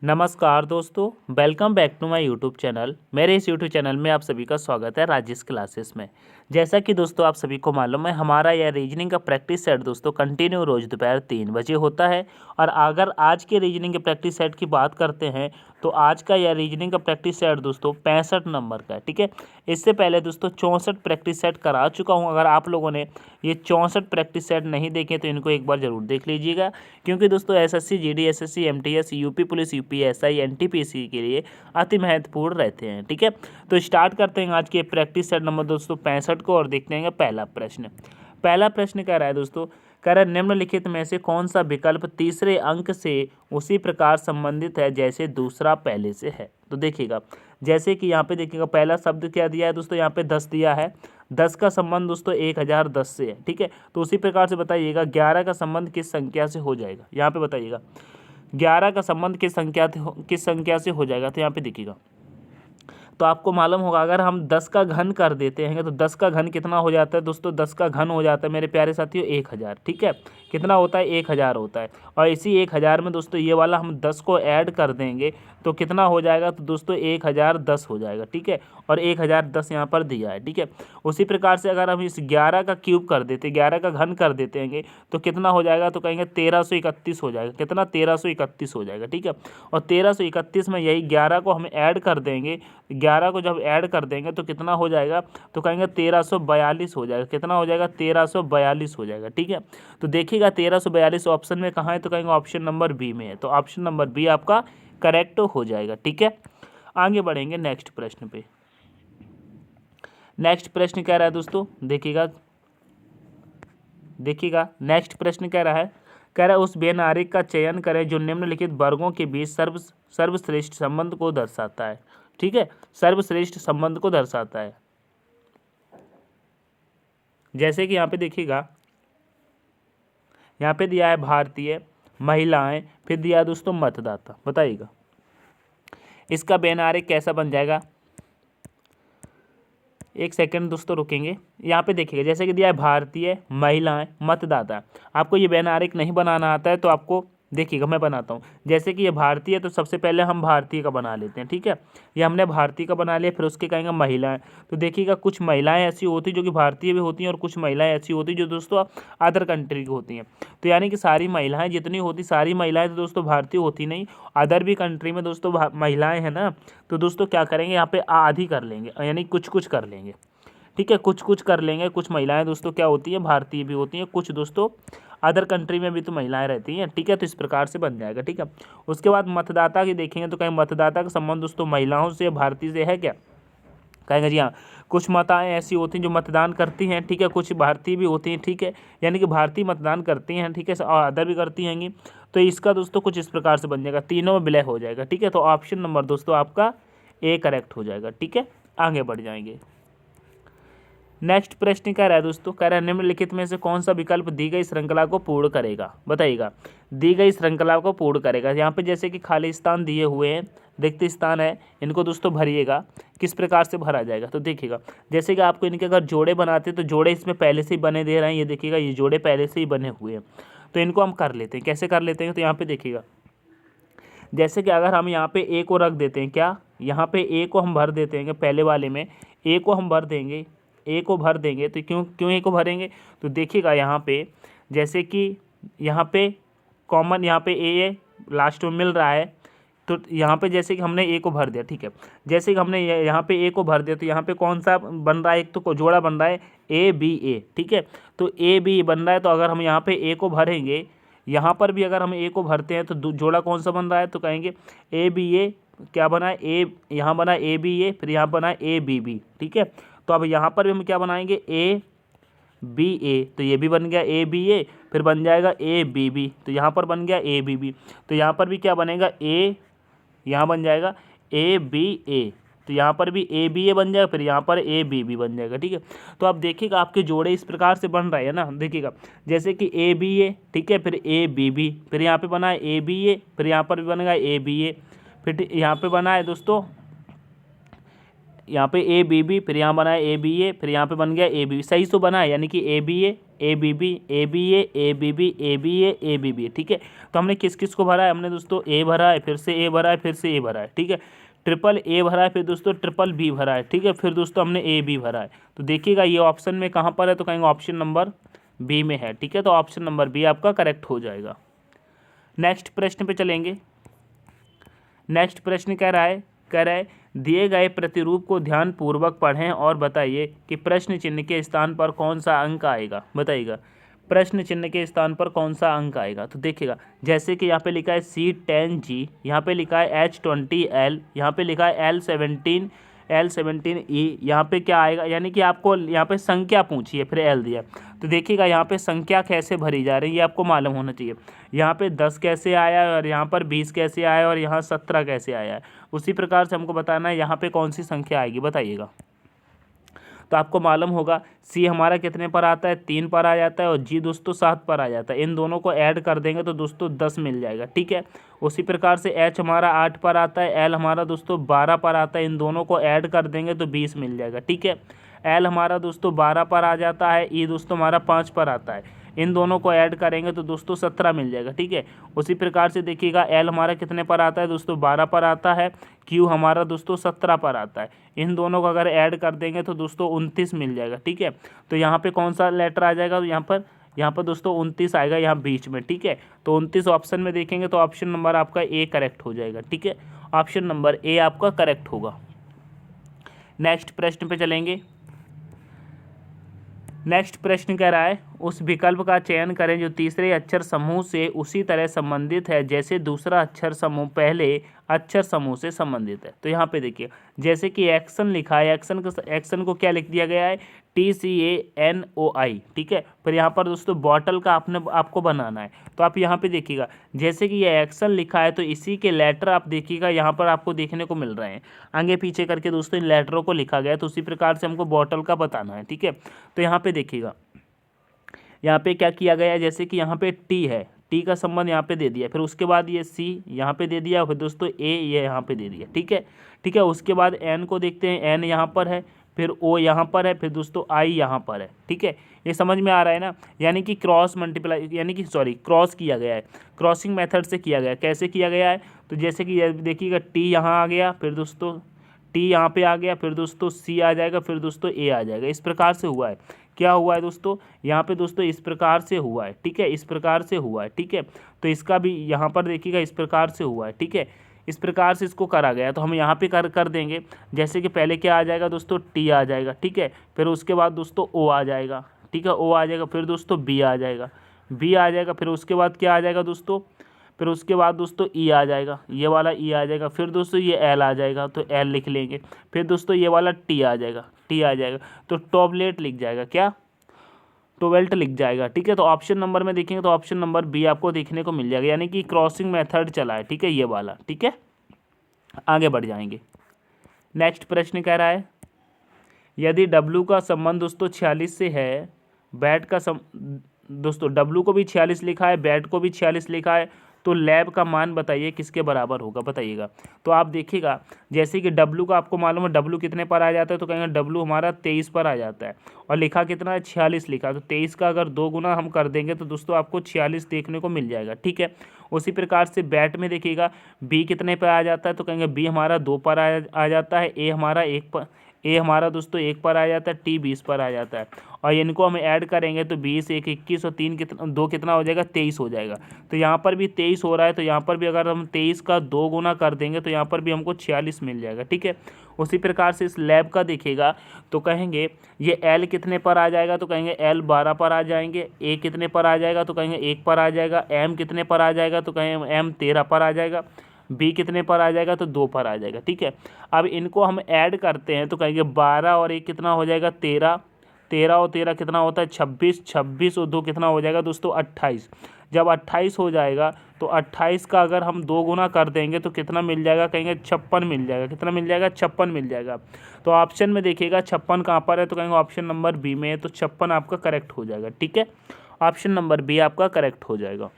नमस्कार दोस्तों, welcome back to my YouTube channel. मेरे इस यूट्यूब चैनल में आप सभी का स्वागत है राजेश क्लासेस में। जैसा कि दोस्तों आप सभी को मालूम है, हमारा यह रीजनिंग का प्रैक्टिस सेट दोस्तों कंटिन्यू रोज दोपहर 3 बजे होता है। और अगर आज के रीजनिंग के प्रैक्टिस सेट की बात करते हैं तो आज का यह रीजनिंग का प्रैक्टिस सेट दोस्तों 65 नंबर का है। ठीक है, इससे पहले दोस्तों 64 प्रैक्टिस सेट करा चुका हूँ। अगर आप लोगों ने ये 64 प्रैक्टिस सेट नहीं देखे तो इनको एक बार जरूर देख लीजिएगा, क्योंकि दोस्तों SSC, GD, SSC, MTS, UP police, UPSI, NTPC के लिए अति महत्वपूर्ण रहते हैं। ठीक है, तो स्टार्ट करते हैं आज के प्रैक्टिस सेट नंबर दोस्तों 65 को और देखते हैं पहला प्रश्न। पहला प्रश्न कह रहा है दोस्तों, कह रहा है निम्नलिखित में से कौन सा विकल्प तीसरे अंक से उसी प्रकार संबंधित है जैसे दूसरा पहले से है। तो देखिएगा, जैसे कि यहाँ पे देखिएगा पहला शब्द क्या दिया है दोस्तों, यहाँ पे 10 दिया है। 10 का संबंध दोस्तों 1010 से है। ठीक है, तो उसी प्रकार से बताइएगा 11 का संबंध किस संख्या से हो जाएगा। यहाँ पे बताइएगा 11 का संबंध किस संख्या से हो जाएगा। तो यहाँ पे देखिएगा, तो आपको मालूम होगा अगर हम 10 का घन कर देते हैं तो 10 का घन कितना हो जाता है दोस्तों, 10 का घन हो जाता है मेरे प्यारे साथियों 1000। ठीक है, कितना होता है 1000 होता है। और इसी 1000 में दोस्तों ये वाला हम 10 को ऐड कर देंगे तो कितना हो जाएगा, तो दोस्तों 1010 हो जाएगा। ठीक है, और 1010 यहाँ पर दिया है। ठीक है, उसी प्रकार से अगर हम इस 11 का क्यूब कर देते, 11 का घन कर देते हैं तो कितना हो जाएगा, तो कहेंगे 1331 हो जाएगा। कितना, 1331 हो जाएगा। ठीक है, और 1331 में यही 11 को हम ऐड कर देंगे। 11 को जब ऐड कर देंगे तो कितना हो जाएगा, तो कहेंगे 1342 हो जाएगा। कितना हो जाएगा, 1342 हो जाएगा। ठीक है, तो देखिएगा 1342 ऑप्शन में कहाँ है, तो कहेंगे ऑप्शन नंबर बी में है। तो ऑप्शन नंबर बी आपका करेक्ट हो जाएगा। ठीक है, आगे बढ़ेंगे नेक्स्ट प्रश्न पे। नेक्स्ट प्रश्न कह रहा है दोस्तों, देखिएगा नेक्स्ट प्रश्न कह रहा है उस बेनारिक का चयन करें जो निम्नलिखित वर्गों के बीच सर्वश्रेष्ठ संबंध को दर्शाता है। ठीक है, सर्वश्रेष्ठ संबंध को दर्शाता है। जैसे कि यहाँ पे देखिएगा, यहाँ पे दिया है भारतीय, महिलाएं, फिर दिया है दोस्तों मतदाता। बताइएगा इसका बेनारिक कैसा बन जाएगा। एक सेकंड दोस्तों रुकेंगे। यहाँ पे देखिएगा जैसे कि दिया है भारतीय, महिलाएं, मतदाता। आपको ये बेनारिक नहीं बनाना आता है तो आपको देखिएगा मैं बनाता हूँ। जैसे कि ये भारतीय, तो सबसे पहले हम भारतीय का बना लेते हैं। ठीक है, ये हमने भारतीय का बना लिया, फिर उसके कहेंगे महिलाएं। तो देखिएगा कुछ महिलाएं ऐसी होती जो कि भारतीय भी होती हैं और कुछ महिलाएं ऐसी होती जो दोस्तों अदर कंट्री की होती हैं। तो यानी कि सारी महिलाएं जितनी होती, सारी महिलाएं तो दोस्तों भारतीय होती नहीं, अदर भी कंट्री में दोस्तों महिलाएं हैं ना। तो दोस्तों क्या करेंगे, यहाँ पे आधी कर लेंगे, यानी कुछ कुछ कर लेंगे। ठीक है, कुछ कुछ कर लेंगे। कुछ महिलाएं दोस्तों क्या होती हैं, भारतीय भी होती हैं, कुछ दोस्तों अदर कंट्री में भी तो महिलाएं रहती हैं। ठीक है, तो इस प्रकार से बन जाएगा। ठीक है, उसके बाद मतदाता की देखेंगे तो कहीं मतदाता का संबंध दोस्तों महिलाओं से, भारतीय से है क्या। कहेंगे जी हाँ, कुछ माताएं ऐसी होती हैं जो मतदान करती हैं। ठीक है, कुछ भारतीय भी होती हैं। ठीक है, यानी कि भारतीय मतदान करती हैं। ठीक है, और अदर भी करती हैंगी। तो इसका दोस्तों कुछ इस प्रकार से बन जाएगा, तीनों में विलय हो जाएगा। ठीक है, तो ऑप्शन नंबर दोस्तों आपका ए करेक्ट हो जाएगा। ठीक है, आगे बढ़ जाएंगे। नेक्स्ट प्रश्न कह रहा है दोस्तों, कह रहा है निम्नलिखित में से कौन सा विकल्प दी गई श्रृंखला को पूर्ण करेगा। बताइएगा दी गई श्रृंखला को पूर्ण करेगा। यहाँ पे जैसे कि खाली स्थान दिए हुए हैं, रिक्त स्थान है, इनको दोस्तों भरिएगा। किस प्रकार से भरा जाएगा, तो देखिएगा जैसे कि आपको इनके अगर जोड़े बनाते हैं तो जोड़े इसमें पहले से ही बने दे रहे हैं। ये देखिएगा ये जोड़े पहले से ही बने हुए हैं, तो इनको हम कर लेते हैं। कैसे कर लेते हैं, तो यहाँ पे देखिएगा जैसे कि अगर हम यहाँ पे ए को रख देते हैं, क्या यहाँ पे ए को हम भर देते हैं, पहले वाले में ए को हम भर देंगे, ए को भर देंगे। तो क्यों ए को भरेंगे, तो देखिएगा यहाँ पे जैसे कि यहाँ पे कॉमन यहाँ पे ए लास्ट में मिल रहा है, तो यहाँ पे जैसे कि हमने ए को भर दिया। ठीक है, जैसे कि हमने यहाँ पे ए को भर दिया तो यहाँ पे कौन सा बन रहा है, एक तो जोड़ा बन रहा है ए बी ए। ठीक है, तो ए बी बन रहा है, तो अगर हम यहाँ पे ए को भरेंगे, यहाँ पर भी अगर हम ए को भरते हैं तो जोड़ा कौन सा बन रहा है, तो कहेंगे ए बी ए। क्या बना है, ए यहाँ बना ए बी ए, फिर यहाँ बना ए बी बी। ठीक है, तो अब यहाँ पर भी हम क्या बनाएंगे, ए बी ए, तो ये भी बन गया ए बी ए, फिर बन जाएगा ए बी बी, तो यहाँ पर बन गया ए बी बी। तो यहाँ पर भी क्या बनेगा, ए यहाँ बन जाएगा ए बी ए, तो यहाँ पर भी ए बी ए बन जाएगा, फिर यहाँ पर ए बी बी बन जाएगा। ठीक है, तो आप देखिएगा आपके जोड़े इस प्रकार से बन रहे हैं ना। देखिएगा जैसे कि ए बी ए, ठीक है, फिर ए बी बी, फिर यहाँ पे बना है ए बी ए, फिर यहाँ पर भी बनेगा ए बी ए, फिर यहाँ पे बना है दोस्तों यहाँ पे ए बी बी, फिर यहाँ बना है ए बी ए, फिर यहाँ पे बन गया ए बी बी, सही तो बना है, यानी कि A B A B B A B A B B A B A B B, ठीक है। तो हमने किस किस को भरा है, हमने दोस्तों ए भरा है, फिर से ए भरा है, फिर से ए भरा है, ठीक है। ट्रिपल ए भरा है, फिर दोस्तों ट्रिपल बी भरा है, ठीक है, फिर दोस्तों हमने ए बी भरा है। तो देखिएगा ये ऑप्शन में कहाँ पर है, तो कहेंगे ऑप्शन नंबर बी में है, ठीक है। तो ऑप्शन नंबर बी आपका करेक्ट हो जाएगा। नेक्स्ट प्रश्न पे चलेंगे। नेक्स्ट प्रश्न कह रहा है दिए गए प्रतिरूप को ध्यानपूर्वक पढ़ें और बताइए कि प्रश्न चिन्ह के स्थान पर कौन सा अंक आएगा। बताइएगा प्रश्न चिन्ह के स्थान पर कौन सा अंक आएगा। तो देखिएगा जैसे कि यहाँ पे लिखा है C10G, यहाँ पे लिखा है H20L, यहाँ पे लिखा है L17E, यहाँ पे क्या आएगा, यानी कि आपको यहाँ पे संख्या पूछी है फिर L दिया। तो देखिएगा यहाँ पे संख्या कैसे भरी जा रही है ये आपको मालूम होना चाहिए। यहाँ पे 10 कैसे आया है और यहाँ पर 20 कैसे आया है और यहाँ 17 कैसे आया है, उसी प्रकार से हमको बताना है यहाँ पे कौन सी संख्या आएगी। बताइएगा तो आपको मालूम होगा सी हमारा कितने पर आता है, 3 पर आ जाता है, और जी दोस्तों 7 पर आ जाता है। इन दोनों को ऐड कर देंगे तो दोस्तों 10 मिल जाएगा, ठीक है। उसी प्रकार से एच हमारा 8 पर आता है, एल हमारा दोस्तों 12 पर आता है, इन दोनों को ऐड कर देंगे तो 20 मिल जाएगा, ठीक है। एल हमारा दोस्तों 12 पर आ जाता है, ई दोस्तों हमारा 5 पर आता है, इन दोनों को ऐड करेंगे तो दोस्तों 17 मिल जाएगा, ठीक है। उसी प्रकार से देखिएगा एल हमारा कितने पर आता है दोस्तों, 12 पर आता है, क्यू हमारा दोस्तों 17 पर आता है, इन दोनों को अगर ऐड कर देंगे तो दोस्तों 29 मिल जाएगा, ठीक है। तो यहाँ पे कौन सा लेटर आ जाएगा, तो यहाँ पर दोस्तों 29 आएगा यहाँ बीच में, ठीक है। तो 29 ऑप्शन में देखेंगे तो ऑप्शन नंबर आपका ए करेक्ट हो जाएगा, ठीक है। ऑप्शन नंबर ए आपका करेक्ट होगा। नेक्स्ट प्रश्न पे चलेंगे। नेक्स्ट प्रश्न कह रहा है उस विकल्प का चयन करें जो तीसरे अक्षर समूह से उसी तरह संबंधित है जैसे दूसरा अक्षर समूह पहले अक्षर समूह से संबंधित है। तो यहाँ पे देखिए जैसे कि एक्शन लिखा है, एक्शन को क्या लिख दिया गया है, TCANOI, ठीक है। फिर यहाँ पर दोस्तों बॉटल का आपको बनाना है। तो आप यहाँ पे देखिएगा जैसे कि ये एक्शन लिखा है तो इसी के लेटर आप देखिएगा यहाँ पर आपको देखने को मिल रहे हैं, आगे पीछे करके दोस्तों इन लेटरों को लिखा गया है। तो उसी प्रकार से हमको बॉटल का बताना है, ठीक है। तो यहाँ पे देखिएगा यहाँ पे क्या किया गया है, जैसे कि यहाँ पे टी है, टी का संबंध यहाँ पे दे दिया, फिर उसके बाद ये सी यहाँ पे दे दिया, फिर दोस्तों ए ये यहाँ पे दे दिया, ठीक है, ठीक है। उसके बाद एन को देखते हैं, एन यहाँ पर है, फिर ओ यहाँ पर है, फिर दोस्तों आई यहाँ पर है, ठीक है। ये समझ में आ रहा है ना, यानी कि क्रॉस मल्टीप्लाई यानी कि क्रॉस किया गया है, क्रॉसिंग मेथड से किया गया है। कैसे किया गया है, तो जैसे कि देखिएगा टी यहाँ आ गया, फिर दोस्तों टी यहाँ पे आ गया, फिर दोस्तों सी आ जाएगा, फिर दोस्तों ए आ जाएगा, इस प्रकार से हुआ है। क्या हुआ है दोस्तों, यहाँ पे दोस्तों इस प्रकार से हुआ है, ठीक है, इस प्रकार से हुआ है, ठीक है। तो इसका भी यहाँ पर देखिएगा इस प्रकार से हुआ है, ठीक है, इस प्रकार से इसको करा गया। तो हम यहाँ पे कर देंगे, जैसे कि पहले क्या आ जाएगा दोस्तों, टी आ जाएगा, ठीक है, फिर उसके बाद दोस्तों ओ आ जाएगा, ठीक है, ओ आ जाएगा, फिर दोस्तों बी आ जाएगा, बी आ जाएगा, फिर उसके बाद क्या आ जाएगा दोस्तों, फिर उसके बाद दोस्तों ई आ जाएगा, ये वाला ई आ जाएगा, फिर दोस्तों ये एल आ जाएगा, तो एल लिख लेंगे, फिर दोस्तों ये वाला टी आ जाएगा, टी आ जाएगा, तो टॉबलेट लिख जाएगा, क्या, टोवेल्ट लिख जाएगा, ठीक है। तो ऑप्शन नंबर में देखेंगे तो ऑप्शन नंबर बी आपको देखने को मिल जाएगा, यानी कि क्रॉसिंग मेथड चला है, ठीक है, ये वाला, ठीक है। आगे बढ़ जाएंगे। नेक्स्ट प्रश्न कह रहा है यदि डब्लू का संबंध दोस्तों 46 से है, बैट का दोस्तों डब्लू को भी 46 लिखा है, बैट को भी 46 लिखा है, तो लैब का मान बताइए किसके बराबर होगा। बताइएगा तो आप देखिएगा जैसे कि डब्लू का आपको मालूम है डब्लू कितने पर आ जाता है, तो कहेंगे डब्लू हमारा 23 पर आ जाता है, और लिखा कितना है, 46 लिखा। तो 23 का अगर 2 गुना हम कर देंगे तो दोस्तों आपको 46 देखने को मिल जाएगा, ठीक है। उसी प्रकार से बैट में देखिएगा बी कितने पर आ जाता है, तो कहेंगे बी हमारा 2 पर आ जाता है, ए हमारा दोस्तों 1 पर आ जाता है, टी 20 पर आ जाता है, और इनको हम ऐड करेंगे तो 20 1 21 और 3 कितना 2 कितना हो जाएगा, 23 हो जाएगा। तो यहाँ पर भी 23 हो रहा है, तो यहाँ पर भी अगर हम 23 का 2 गुना कर देंगे तो यहाँ पर भी हमको 46 मिल जाएगा, ठीक है। उसी प्रकार से इस लैब का देखिएगा तो कहेंगे ये एल कितने पर आ जाएगा, तो कहेंगे एल 12 पर आ जाएंगे, ए कितने पर आ जाएगा, तो कहेंगे 1 पर आ जाएगा, एम कितने पर आ जाएगा, तो कहेंगे एम 13 पर आ जाएगा, बी कितने पर आ जाएगा, तो 2 पर आ जाएगा, ठीक है। अब इनको हम ऐड करते हैं तो कहेंगे 12 और 1 कितना हो जाएगा, 13, 13 और 13 कितना होता है, 26, 26 और 2 कितना हो जाएगा दोस्तों, 28। जब 28 हो जाएगा तो 28 का अगर हम 2 गुना कर देंगे तो कितना मिल जाएगा, कहेंगे 56 मिल जाएगा, कितना मिल जाएगा, 56 मिल जाएगा। तो ऑप्शन में देखिएगा 56 कहाँ पर है, तो कहेंगे ऑप्शन नंबर बी में है, तो 56 आपका करेक्ट हो जाएगा, ठीक है। ऑप्शन नंबर बी आपका करेक्ट हो जाएगा।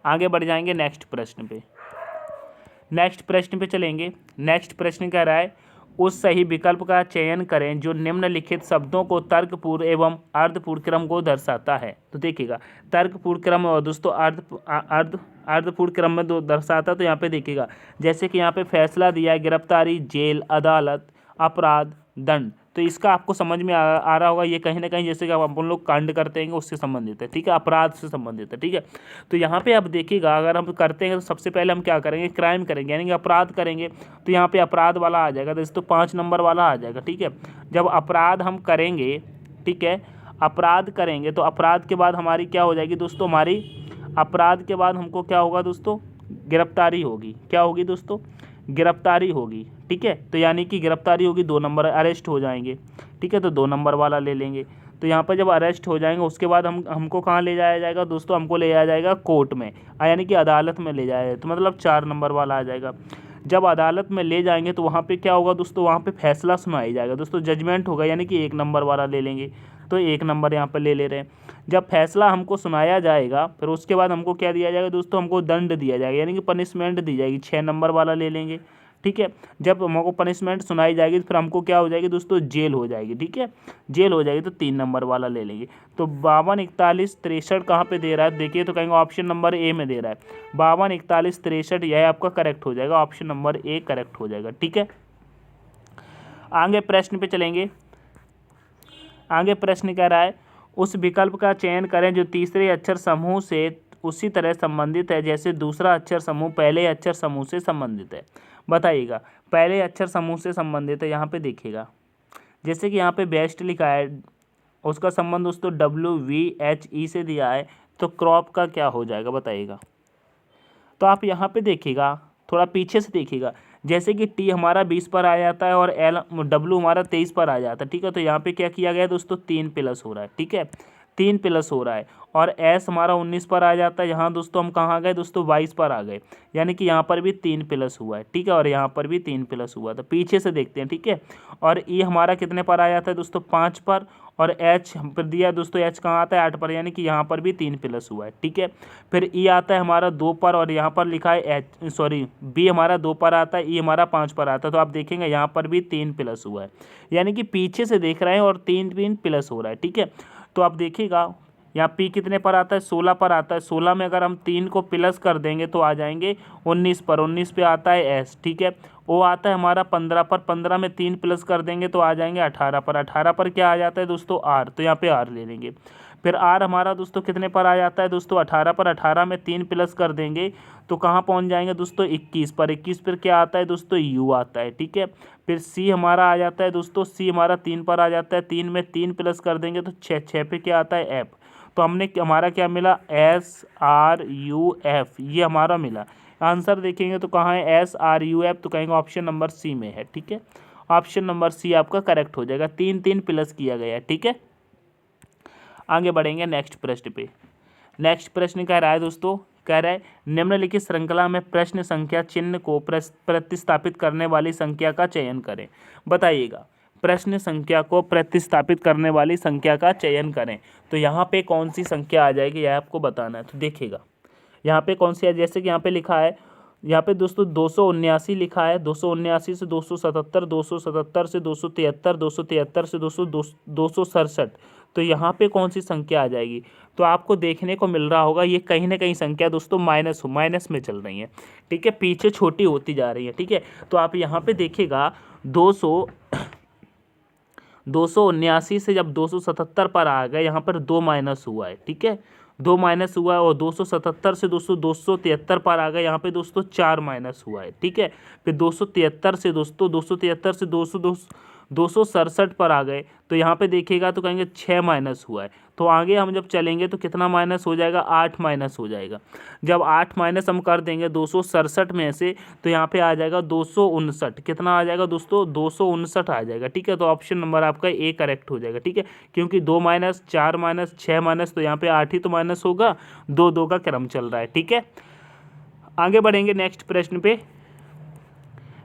आगे बढ़ जाएंगे नेक्स्ट प्रश्न पे। नेक्स्ट प्रश्न पे चलेंगे। नेक्स्ट प्रश्न कह रहा है उस सही विकल्प का चयन करें जो निम्नलिखित शब्दों को तर्कपूर्ण एवं अर्धपूर्ण क्रम को दर्शाता है। तो देखिएगा तर्कपूर्ण क्रम और दोस्तों अर्धपूर्ण क्रम में दर्शाता, तो यहाँ पे देखिएगा जैसे कि यहाँ पे फैसला दिया है गिरफ्तारी, जेल, अदालत, अपराध, दंड। तो इसका आपको समझ में आ रहा होगा, ये कहीं ना कहीं जैसे कि अपन लोग कांड करते हैं उससे संबंधित है, ठीक है, अपराध से संबंधित है, ठीक है। तो यहाँ पे आप देखिएगा अगर हम करते हैं तो सबसे पहले हम क्या करेंगे, क्राइम करेंगे यानी कि अपराध करेंगे, तो यहाँ पे अपराध वाला आ जाएगा, तो 5 नंबर वाला आ जाएगा, ठीक है। जब अपराध हम करेंगे, ठीक है, अपराध करेंगे तो अपराध के बाद हमारी क्या हो जाएगी दोस्तों, हमारी अपराध के बाद हमको क्या होगा दोस्तों, गिरफ्तारी होगी। क्या होगी दोस्तों, गिरफ्तारी होगी, ठीक है। तो यानी कि गिरफ्तारी होगी, 2 नंबर अरेस्ट हो जाएंगे, ठीक है, तो 2 नंबर वाला ले लेंगे। तो यहाँ पर जब अरेस्ट हो जाएंगे उसके बाद हमको कहाँ ले जाया जाएगा दोस्तों, हमको ले जाया जाएगा कोर्ट में, यानी कि अदालत में ले जाया जाए, तो मतलब 4 नंबर वाला आ जाएगा। जब अदालत में ले जाएंगे तो वहाँ पे क्या होगा दोस्तों, वहाँ पे फैसला सुनाया जाएगा दोस्तों, जजमेंट होगा, यानी कि 1 नंबर वाला ले लेंगे, तो 1 नंबर यहाँ पर ले ले रहे हैं। जब फैसला हमको सुनाया जाएगा फिर उसके बाद हमको क्या दिया जाएगा दोस्तों, हमको दंड दिया जाएगा, यानी कि पनिशमेंट दी जाएगी, 6 नंबर वाला ले लेंगे, ठीक है। जब हमको पनिशमेंट सुनाई जाएगी तो फिर हमको क्या हो जाएगी दोस्तों, जेल हो जाएगी, ठीक है, जेल हो जाएगी, तो 3 नंबर वाला ले लेंगे। तो 52, 41, 63 कहाँ पे दे रहा है देखिए, तो कहेंगे ऑप्शन नंबर ए में दे रहा है, 52, 41, 63 यह आपका करेक्ट हो जाएगा, ऑप्शन नंबर ए करेक्ट हो जाएगा, ठीक है। आगे प्रश्न पे चलेंगे। आगे प्रश्न कह रहा है उस विकल्प का चयन करें जो तीसरे अक्षर समूह से उसी तरह संबंधित है जैसे दूसरा अक्षर समूह पहले अक्षर समूह से संबंधित है। बताइएगा पहले अक्षर समूह से संबंधित है, यहाँ पे देखिएगा जैसे कि यहाँ पे बेस्ट लिखा है, उसका संबंध दोस्तों WVHE से दिया है, तो क्रॉप का क्या हो जाएगा बताइएगा। तो आप यहाँ पे देखिएगा, थोड़ा पीछे से देखिएगा, जैसे कि T हमारा 20 पर आ जाता है और W हमारा 23 पर आ जाता है, ठीक है। तो यहाँ पे क्या किया गया है दोस्तों, 3 प्लस हो रहा है, ठीक है, 3 प्लस हो रहा है, और S हमारा 19 पर आ जाता है, यहाँ दोस्तों हम कहाँ आ गए दोस्तों, 22 पर आ गए, यानी कि यहाँ पर भी 3 प्लस हुआ है, ठीक है, और यहाँ पर भी 3 प्लस हुआ था, पीछे से देखते हैं, ठीक है। और E हमारा कितने पर आ जाता है दोस्तों, 5 पर, और H पर दिया दोस्तों, H कहाँ आता है, 8 पर, यानी कि यहाँ पर भी 3 प्लस हुआ है, ठीक है। फिर E आता है हमारा 2 पर, और यहाँ पर लिखा है B हमारा 2 पर आता है, E हमारा 5 पर आता है, तो आप देखेंगे यहाँ पर भी 3 प्लस हुआ है, यानी कि पीछे से देख रहे हैं और 3 प्लस हो रहा है, ठीक है। तो आप देखिएगा यहाँ P कितने पर आता है, 16 पर आता है, 16 में अगर हम 3 को प्लस कर देंगे तो आ जाएंगे 19 पर, 19 पे आता है S, ठीक है। O आता है हमारा 15 पर, 15 में 3 प्लस कर देंगे तो आ जाएंगे 18 पर, 18 पर क्या आ जाता है दोस्तों, R, तो यहाँ पे R ले लेंगे। फिर R हमारा दोस्तों कितने पर आ जाता है दोस्तों, 18 पर, 18 में 3 प्लस कर देंगे तो कहाँ पहुँच जाएंगे दोस्तों, 21 पर, 21 पर क्या आता है दोस्तों, U आता है, ठीक है। फिर C हमारा आ जाता है दोस्तों, C हमारा 3 पर आ जाता है, 3 में 3 प्लस कर देंगे तो 6, 6 पे क्या आता है F, तो हमारा क्या मिला, SRUF, ये हमारा मिला। आंसर देखेंगे तो कहाँ है, SRUF, तो कहेंगे ऑप्शन नंबर सी में है, ठीक है, ऑप्शन नंबर सी आपका करेक्ट हो जाएगा, 3 प्लस किया गया है, ठीक है। आगे बढ़ेंगे नेक्स्ट प्रश्न पे। नेक्स्ट प्रश्न कह रहा है दोस्तों, कह रहा है निम्नलिखित श्रृंखला में प्रश्न संख्या चिन्ह को प्रतिस्थापित करने वाली संख्या का चयन करें। बताइएगा प्रश्न संख्या को प्रतिस्थापित करने वाली संख्या का चयन करें, तो यहाँ पे कौन सी संख्या आ जाएगी यह आपको बताना है। तो देखिएगा यहाँ पे कौन सी है, जैसे कि यहाँ पे लिखा है, यहाँ पे दोस्तों 279 लिखा है, 279 से 277, 277 से 273, 273 से 267, तो यहाँ पे कौन सी संख्या आ जाएगी। तो आपको देखने को मिल रहा होगा ये कहीं ना कहीं संख्या दोस्तों माइनस में चल रही है, ठीक है, पीछे छोटी होती जा रही है, ठीक है। तो आप यहाँ पे देखिएगा 279 से जब 277 पर आ गए, यहाँ पर 2 माइनस हुआ है, ठीक है, 2 माइनस हुआ है, और 277 से 273 पर आ गए, यहाँ पे दोस्तों 4 माइनस हुआ है, ठीक है। फिर 273 से 267 पर आ गए, तो यहाँ पे देखिएगा तो कहेंगे 6 माइनस हुआ है, तो आगे हम जब चलेंगे तो कितना माइनस हो जाएगा, 8 माइनस हो जाएगा। जब 8 माइनस हम कर देंगे 267 में से, तो यहाँ पे आ जाएगा 259, कितना आ जाएगा दोस्तों, 259 आ जाएगा, ठीक है। तो ऑप्शन नंबर आपका ए करेक्ट हो जाएगा, ठीक है, क्योंकि 2 माइनस 4 माइनस 6 माइनस, तो यहाँ पे 8 ही तो माइनस होगा, 2 का क्रम चल रहा है, ठीक है। आगे बढ़ेंगे नेक्स्ट प्रश्न पे।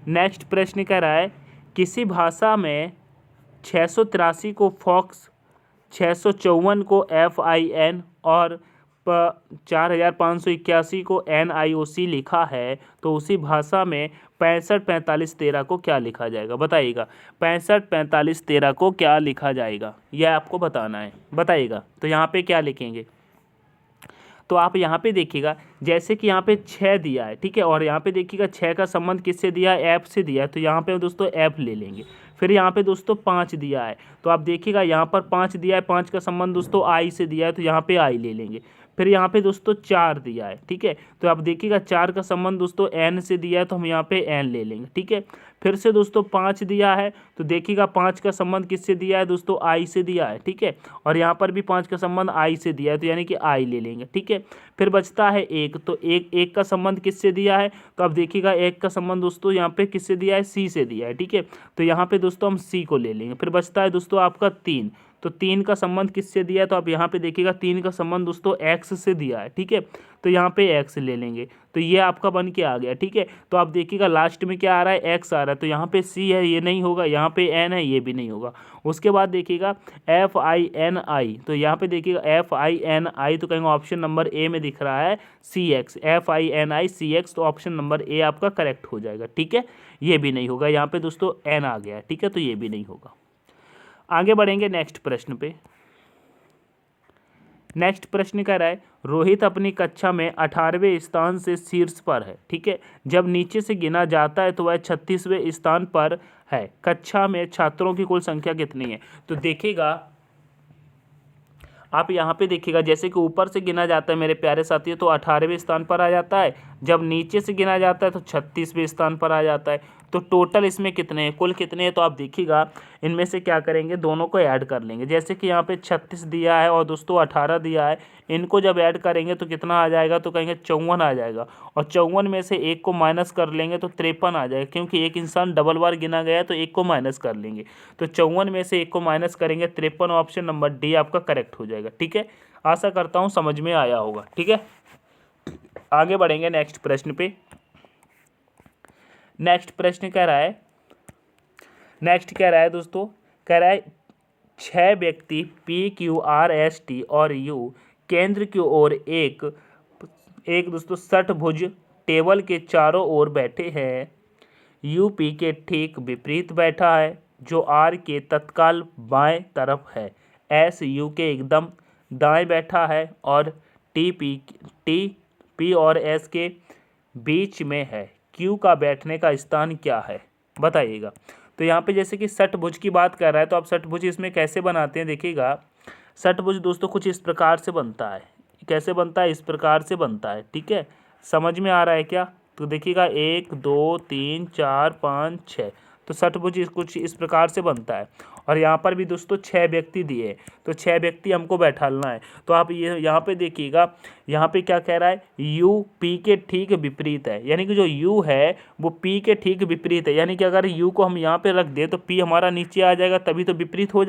नेक्स्ट प्रश्न कह रहा है किसी भाषा में 683 को फॉक्स, 654 को FIN और 4581 को NIOC लिखा है तो उसी भाषा में 654513 को क्या लिखा जाएगा, बताइएगा। 654513 को क्या लिखा जाएगा, यह आपको बताना है, बताइएगा। तो यहाँ पे क्या लिखेंगे, तो आप यहाँ पे देखिएगा जैसे कि यहाँ पे 6 दिया है, ठीक है, और यहाँ पे देखिएगा 6 का संबंध किससे दिया है, एफ से दिया है, तो यहाँ पे दोस्तों एफ ले लेंगे। फिर यहाँ पे दोस्तों 5 दिया है, तो आप देखिएगा यहाँ पर 5 दिया है, 5 का संबंध दोस्तों आई से दिया है, तो यहाँ पे आई ले लेंगे। फिर यहाँ पे दोस्तों 4 दिया है, ठीक है, तो आप देखिएगा 4 का संबंध दोस्तों एन से दिया है, तो हम यहाँ पे एन ले लेंगे, ठीक है। फिर से दोस्तों 5 दिया है, तो देखिएगा 5 का संबंध किससे दिया है दोस्तों, आई से दिया है, ठीक है, और यहाँ पर भी 5 का संबंध आई से दिया है, तो यानी कि आई ले लेंगे, ठीक है। फिर बचता है 1, तो एक का संबंध किससे दिया है, तो अब देखिएगा 1 का संबंध दोस्तों यहाँ पे किससे दिया है, सी से दिया है, ठीक है, तो यहाँ पे दोस्तों हम सी को ले लेंगे। फिर बचता है दोस्तों आपका 3, तो 3 का संबंध किससे दिया है, तो आप यहाँ पे देखिएगा 3 का संबंध दोस्तों एक्स से दिया है, ठीक है, तो यहाँ पे एक्स ले लेंगे, तो ये आपका बन के आ गया, ठीक है। तो आप देखिएगा लास्ट में क्या आ रहा है, एक्स आ रहा है, तो यहाँ पे सी है, ये नहीं होगा, यहाँ पे एन है, ये भी नहीं होगा। उसके बाद देखिएगा FINI, तो यहाँ पे देखिएगा FINI, तो कहेंगे ऑप्शन नंबर ए में दिख रहा है CX, FINI CX, तो ऑप्शन नंबर ए आपका करेक्ट हो जाएगा, ठीक है। ये भी नहीं होगा, यहाँ पे दोस्तों एन आ गया, ठीक है, तो ये भी नहीं होगा। आगे बढ़ेंगे नेक्स्ट प्रश्न पे। नेक्स्ट प्रश्न कह रहा है रोहित अपनी कक्षा में 18वें स्थान से शीर्ष पर है, ठीक है, जब नीचे से गिना जाता है तो वह 36वें स्थान पर है। कक्षा में छात्रों की कुल संख्या कितनी है, तो देखिएगा आप यहाँ पे देखिएगा जैसे कि ऊपर से गिना जाता है मेरे प्यारे साथियों तो 18वें स्थान पर आ जाता है, जब नीचे से गिना जाता है तो 36वें स्थान पर आ जाता है। तो टोटल इसमें कितने हैं, कुल कितने हैं, तो आप देखिएगा इनमें से क्या करेंगे, दोनों को ऐड कर लेंगे। जैसे कि यहाँ पे 36 दिया है और दोस्तों 18 दिया है, इनको जब ऐड करेंगे तो कितना आ जाएगा, तो कहेंगे 54 आ जाएगा, और 54 में से एक को माइनस कर लेंगे तो 53 आ जाएगा, क्योंकि एक इंसान डबल बार गिना गया है तो एक को माइनस कर लेंगे, तो 54 में से एक को माइनस करेंगे 53, ऑप्शन नंबर डी आपका करेक्ट हो जाएगा, ठीक है। आशा करता हूँ समझ में आया होगा, ठीक है। आगे बढ़ेंगे नेक्स्ट प्रश्न पे। नेक्स्ट प्रश्न कह रहा है दोस्तों, कह रहा है 6 व्यक्ति PQRST और U केंद्र की ओर एक दोस्तों 60 भुज टेबल के चारों ओर बैठे हैं। U P के ठीक विपरीत बैठा है जो R के तत्काल बाएं तरफ है। S U के एकदम दाएं बैठा है और T P और S के बीच में है। Q का बैठने का स्थान क्या है, बताइएगा। तो यहाँ पे जैसे कि षटभुज की बात कर रहा है तो आप षटभुज इसमें कैसे बनाते हैं, देखिएगा षटभुज दोस्तों कुछ इस प्रकार से बनता है। कैसे बनता है, इस प्रकार से बनता है, ठीक है। समझ में आ रहा है क्या, तो देखिएगा 1 2 3 4 5 6, तो षटभुज कुछ इस प्रकार से बनता है। और यहाँ पर भी दोस्तों 6 व्यक्ति दिए, तो 6 व्यक्ति हमको बैठाना है। तो आप ये यहाँ पे देखिएगा, यहाँ पे क्या कह रहा है, U P के ठीक विपरीत है, यानी कि जो U है वो P के ठीक विपरीत है, यानी कि अगर U को हम यहाँ पे रख दें तो P हमारा नीचे आ जाएगा, तभी तो विपरीत हो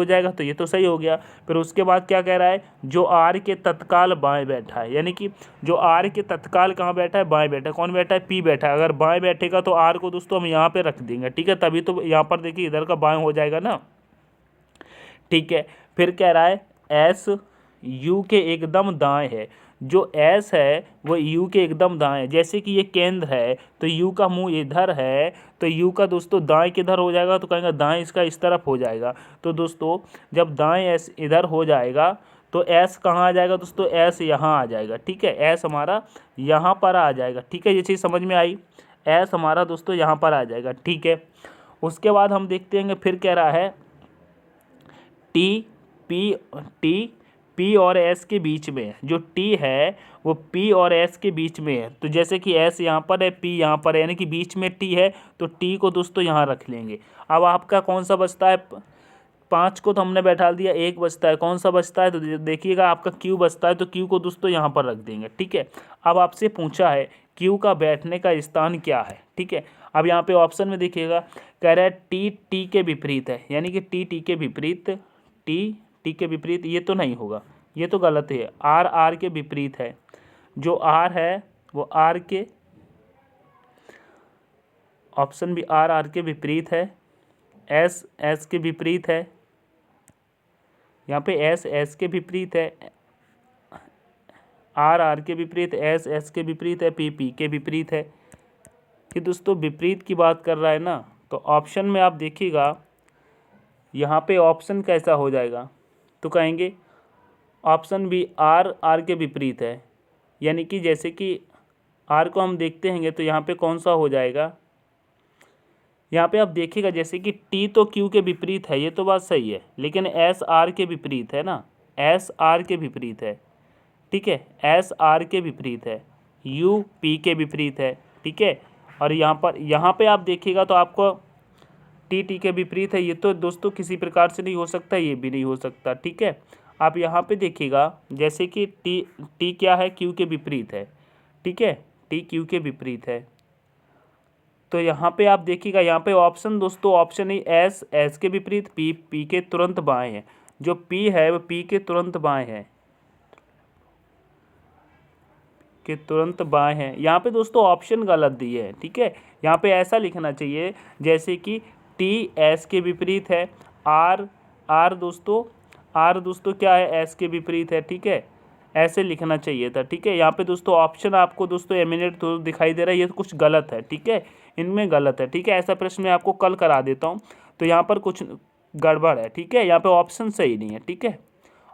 जाएगा, तो ये तो सही हो गया। फिर उसके बाद क्या कह रहा है, जो R के तत्काल बाएं बैठा है, यानी कि जो R के तत्काल कहाँ बैठा है, बाएं बैठा है। कौन बैठा है, P बैठा है। अगर बाएं बैठेगा तो R को दोस्तों हम यहाँ पे रख देंगे, ठीक है, तभी तो यहाँ पर देखिए इधर का बाएं हो जाएगा ना, ठीक है। फिर कह रहा है S U के एकदम दाएं है, जो S है वो U के एकदम दाएं है। जैसे कि ये केंद्र है तो U का मुंह इधर है, तो U का दोस्तों दाएं किधर हो जाएगा, तो कहेंगे दाएं इसका इस तरफ हो जाएगा। तो दोस्तों जब दाएं S इधर हो जाएगा तो S कहाँ आ जाएगा दोस्तों, S यहाँ आ जाएगा, ठीक है, S हमारा यहाँ पर आ जाएगा, ठीक है। ये चीज़ समझ में आई, S हमारा दोस्तों यहाँ पर आ जाएगा, ठीक है। उसके बाद हम देखते हैं फिर कह रहा है P और S के बीच में है। जो T है वो P और S के बीच में है, तो जैसे कि S यहाँ पर है, P यहाँ पर है, यानी कि बीच में T है, तो T को दोस्तों यहाँ रख लेंगे। अब आपका कौन सा बचता है, 5 को तो हमने बैठा दिया, 1 बचता है, कौन सा बचता है, तो देखिएगा आपका Q बचता है, तो Q को दोस्तों यहाँ पर रख देंगे, ठीक है। अब आपसे पूछा है Q का बैठने का स्थान क्या है, ठीक है। अब यहाँ पे ऑप्शन में देखिएगा कह रहा है T के विपरीत है, यानी कि T के विपरीत, T के विपरीत, ये तो नहीं होगा, ये तो गलत है। R के विपरीत है, जो R है वो R के, ऑप्शन भी R के विपरीत है। S के विपरीत है, यहाँ पे S के विपरीत है, आर आर के विपरीत, एस एस के विपरीत है, पी पी के विपरीत है। कि दोस्तों विपरीत की बात कर रहा है ना, तो ऑप्शन में आप देखिएगा यहाँ पे ऑप्शन कैसा हो जाएगा, तो कहेंगे ऑप्शन बी आर आर के विपरीत है। यानी कि जैसे कि आर को हम देखते हैं तो यहाँ पे कौन सा हो जाएगा, यहाँ पे आप देखिएगा जैसे कि टी तो क्यू के विपरीत है, ये तो बात सही है, लेकिन एस आर के विपरीत है ना, एस आर के विपरीत है, ठीक है, एस आर के विपरीत है, यू पी के विपरीत है, ठीक है। और यहाँ पे आप देखिएगा तो आपको टी टी के विपरीत है, ये तो दोस्तों किसी प्रकार से नहीं हो सकता, ये भी नहीं हो सकता, ठीक है। आप यहाँ पे देखिएगा जैसे कि टी क्या है, क्यू के विपरीत है, ठीक है, टी क्यू के विपरीत है। तो यहाँ पे आप देखिएगा, यहाँ पे ऑप्शन दोस्तों ऑप्शन ही एस एस के विपरीत, पी पी के तुरंत बाएं है, जो पी है वो पी के तुरंत बाएं है, के तुरंत बाएं हैं। यहाँ पे दोस्तों ऑप्शन गलत दिए है, ठीक है। यहाँ पे ऐसा लिखना चाहिए जैसे कि टी एस के विपरीत है, आर आर दोस्तों क्या है, एस के विपरीत है, ठीक है, ऐसे लिखना चाहिए था, ठीक है। यहाँ पे दोस्तों ऑप्शन आपको दोस्तों एमिनेट तो दिखाई दे रहा है, ये तो कुछ गलत है, ठीक है, इनमें गलत है, ठीक है। ऐसा प्रश्न मैं आपको कल करा देता हूँ, तो यहाँ पर कुछ गड़बड़ है, ठीक है, यहाँ पे ऑप्शन सही नहीं है, ठीक है,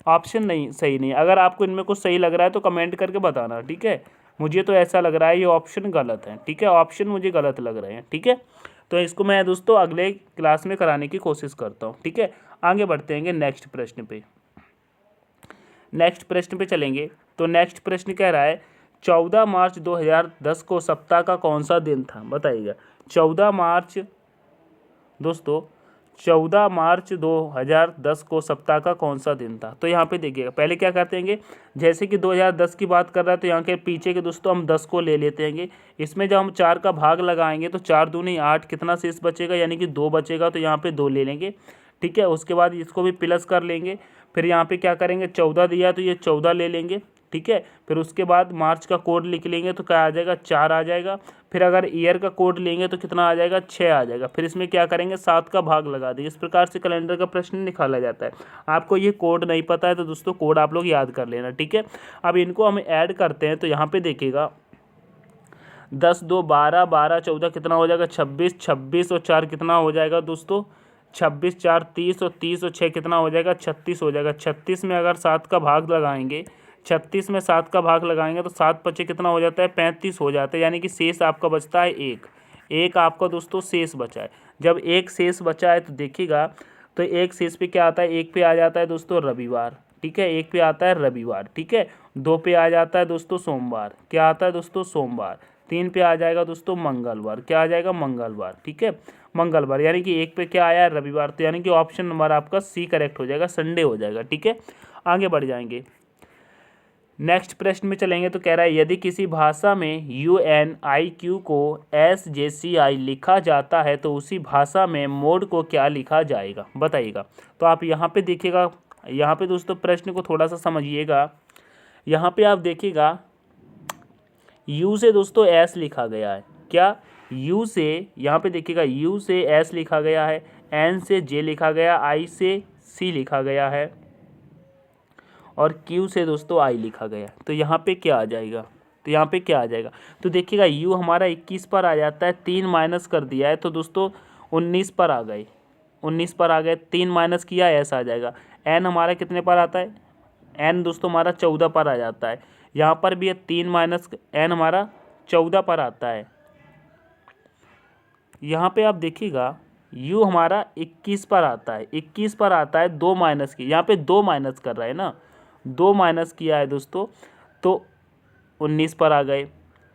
ऑप्शन नहीं सही नहीं है। अगर आपको इनमें कुछ सही लग रहा है तो कमेंट करके बताना, ठीक है। मुझे तो ऐसा लग रहा है ये ऑप्शन गलत है, ठीक है, ऑप्शन मुझे गलत लग रहे हैं, ठीक है। तो इसको मैं दोस्तों अगले क्लास में कराने की कोशिश करता हूँ, ठीक है। आगे बढ़ते हैं नेक्स्ट प्रश्न पे, नेक्स्ट प्रश्न पे चलेंगे। तो नेक्स्ट प्रश्न कह रहा है 14 मार्च 2010 को सप्ताह का कौन सा दिन था, बताइएगा। 14 मार्च दोस्तों 14 मार्च 2010 को सप्ताह का कौन सा दिन था। तो यहाँ पे देखिएगा, पहले क्या करते हैं, जैसे कि 2010 की बात कर रहा है तो यहाँ के पीछे के दोस्तों हम 10 को ले लेते हैं। इसमें जब हम 4 का भाग लगाएंगे तो 4 दूनी 8, कितना शेष बचेगा, यानी कि 2 बचेगा, तो यहाँ पे 2 ले लेंगे, ठीक है। उसके बाद इसको भी प्लस कर लेंगे, फिर यहाँ पे क्या करेंगे, 14 दिया तो ये 14 ले लेंगे, ठीक है। फिर उसके बाद मार्च का कोड लिख लेंगे तो क्या आ जाएगा, 4 आ जाएगा। फिर अगर ईयर का कोड लेंगे तो कितना आ जाएगा, 6 आ जाएगा। फिर इसमें क्या करेंगे, 7 का भाग लगा देंगे। इस प्रकार से कैलेंडर का प्रश्न निकाला जाता है। आपको ये कोड नहीं पता है तो दोस्तों कोड आप लोग याद कर लेना, ठीक है। अब इनको हम ऐड करते हैं तो यहाँ पे देखिएगा 10 2 12 12 14 कितना हो जाएगा, 26 26 और 4 कितना हो जाएगा दोस्तों, 26 4 30 और 30 और 6 कितना हो जाएगा, 36 हो जाएगा। 36 में अगर 7 का भाग लगाएंगे, 36 में 7 का भाग लगाएंगे तो 7 पचे कितना हो जाता है, 35 हो जाता है। यानी कि शेष आपका बचता है एक आपका दोस्तों शेष बचा है। जब एक शेष बचा है तो देखिएगा, तो एक शेष पे क्या आता है, एक पे आ जाता है दोस्तों रविवार, ठीक है, एक पे आता है रविवार, ठीक है। 2 पे आ जाता है दोस्तों सोमवार, क्या आता है दोस्तों सोमवार। 3 पे आ जाएगा दोस्तों मंगलवार, क्या आ जाएगा मंगलवार, ठीक है, मंगलवार। यानी कि एक पे क्या आया है, रविवार। तो यानी कि ऑप्शन नंबर आपका सी करेक्ट हो जाएगा, संडे हो जाएगा, ठीक है। आगे बढ़ जाएंगे, नेक्स्ट प्रश्न में चलेंगे। तो कह रहा है यदि किसी भाषा में UNIQ को SJCI लिखा जाता है तो उसी भाषा में मोड को क्या लिखा जाएगा, बताइएगा। तो आप यहाँ पे देखिएगा, यहाँ पे दोस्तों प्रश्न को थोड़ा सा समझिएगा। यहाँ पे आप देखिएगा U से दोस्तों S लिखा गया है, क्या U से, यहाँ पे देखिएगा U से S लिखा गया है, N से J लिखा गया, I से C लिखा गया है और Q से दोस्तों I लिखा गया। तो यहाँ पे क्या आ जाएगा, तो यहाँ पे क्या आ जाएगा, तो देखिएगा U हमारा 21 पर आ जाता है, 3 माइनस कर दिया है तो दोस्तों 19 पर आ गए, 19 पर आ गए, 3 माइनस किया ऐसा आ जाएगा। N हमारा कितने पर आता है, N दोस्तों हमारा 14 पर आ जाता है। यहाँ पर भी 3 माइनस N हमारा 14 पर आता है। यहाँ पे आप देखिएगा U हमारा 21 पर आता है, 21 पर आता है, 2 माइनस की, यहाँ पे 2 माइनस कर रहा है ना, 2 माइनस किया है दोस्तों तो 19 पर आ गए।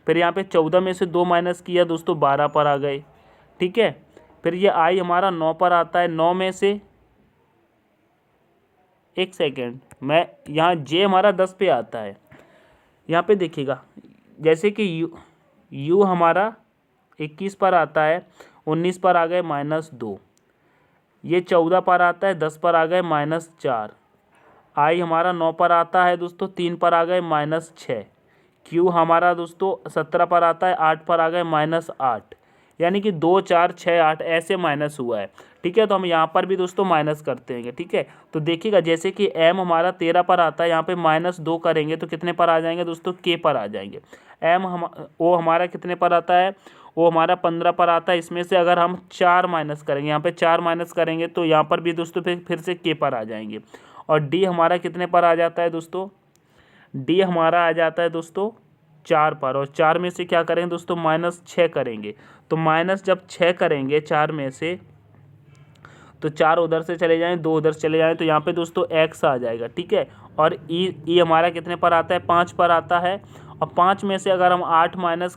फिर यहाँ पे 14 में से 2 माइनस किया दोस्तों 12 पर आ गए, ठीक है। फिर ये I हमारा 9 पर आता है, 9 में से एक सेकेंड, मैं यहाँ J हमारा 10 पे आता है। यहाँ पे देखिएगा जैसे कि U हमारा 21 पर आता है, 19 पर आ गए -2, ये 14 पर आता है, 10 पर आ गए -4, I हमारा 9 पर आता है दोस्तों, 3 पर आ गए -6, Q हमारा दोस्तों 17 पर आता है, 8 पर आ गए -8। यानी कि 2 4 6 8 ऐसे माइनस हुआ है। ठीक है, तो हम यहाँ पर भी दोस्तों माइनस करते हैं। ठीक है, तो देखिएगा जैसे कि m हमारा 13 पर आता है, यहाँ पे -2 करेंगे तो कितने पर आ जाएंगे दोस्तों, k पर आ जाएंगे। o हमारा कितने पर आता है, वो हमारा 15 पर आता है। इसमें से अगर हम 4 माइनस करेंगे, यहाँ पे 4 माइनस करेंगे तो यहाँ पर भी दोस्तों फिर से k पर आ जाएंगे। और d हमारा कितने पर आ जाता है दोस्तों, d हमारा आ जाता है दोस्तों 4 पर। और 4 में से क्या करेंगे दोस्तों, -6 करेंगे। तो माइनस जब 6 करेंगे 4 में से, तो 4 उधर से चले जाएं, 2 उधर से चले जाएं, तो यहाँ पे दोस्तों x आ जाएगा। ठीक है, और ई हमारा कितने पर आता है, 5 पर आता है। और 5 में से अगर हम 8 माइनस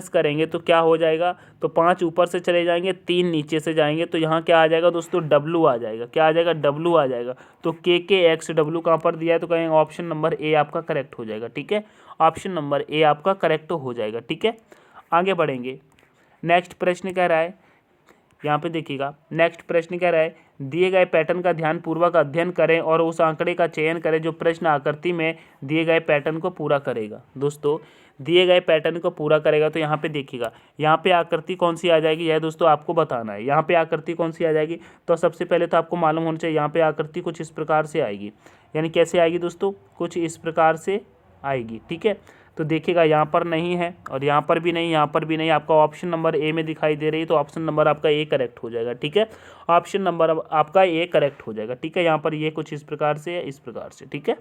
करेंगे तो क्या हो जाएगा, तो 5 ऊपर से चले जाएंगे, 3 नीचे से जाएंगे, तो यहाँ क्या आ जाएगा दोस्तों, w आ जाएगा। क्या आ जाएगा, w आ जाएगा। तो k x w कहाँ पर दिया है, तो कहेंगे ऑप्शन नंबर ए आपका करेक्ट हो जाएगा। ठीक है, ऑप्शन नंबर ए आपका करेक्ट हो जाएगा। ठीक है, आगे बढ़ेंगे। नेक्स्ट प्रश्न कह रहा है, यहाँ पे देखिएगा नेक्स्ट प्रश्न कह रहा है, दिए गए पैटर्न का ध्यानपूर्वक अध्ययन करें और उस आंकड़े का चयन करें जो प्रश्न आकृति में दिए गए पैटर्न को पूरा करेगा। दोस्तों दिए गए पैटर्न को पूरा करेगा, तो यहाँ पे देखिएगा, यहाँ पे आकृति कौन सी आ जाएगी, यह दोस्तों आपको बताना है। यहाँ पे आकृति कौन सी आ जाएगी, तो सबसे पहले तो आपको मालूम होना चाहिए, यहाँ पे आकृति कुछ इस प्रकार से आएगी। यानी कैसे आएगी दोस्तों, कुछ इस प्रकार से आएगी। ठीक है, तो देखिएगा यहाँ पर नहीं है और यहाँ पर भी नहीं, यहाँ पर भी नहीं, आपका ऑप्शन नंबर ए में दिखाई दे रही है, तो ऑप्शन नंबर आपका ए करेक्ट हो जाएगा। ठीक है, ऑप्शन नंबर आपका ए करेक्ट हो जाएगा। ठीक है, यहाँ पर ये कुछ इस प्रकार से है, इस प्रकार से। ठीक है,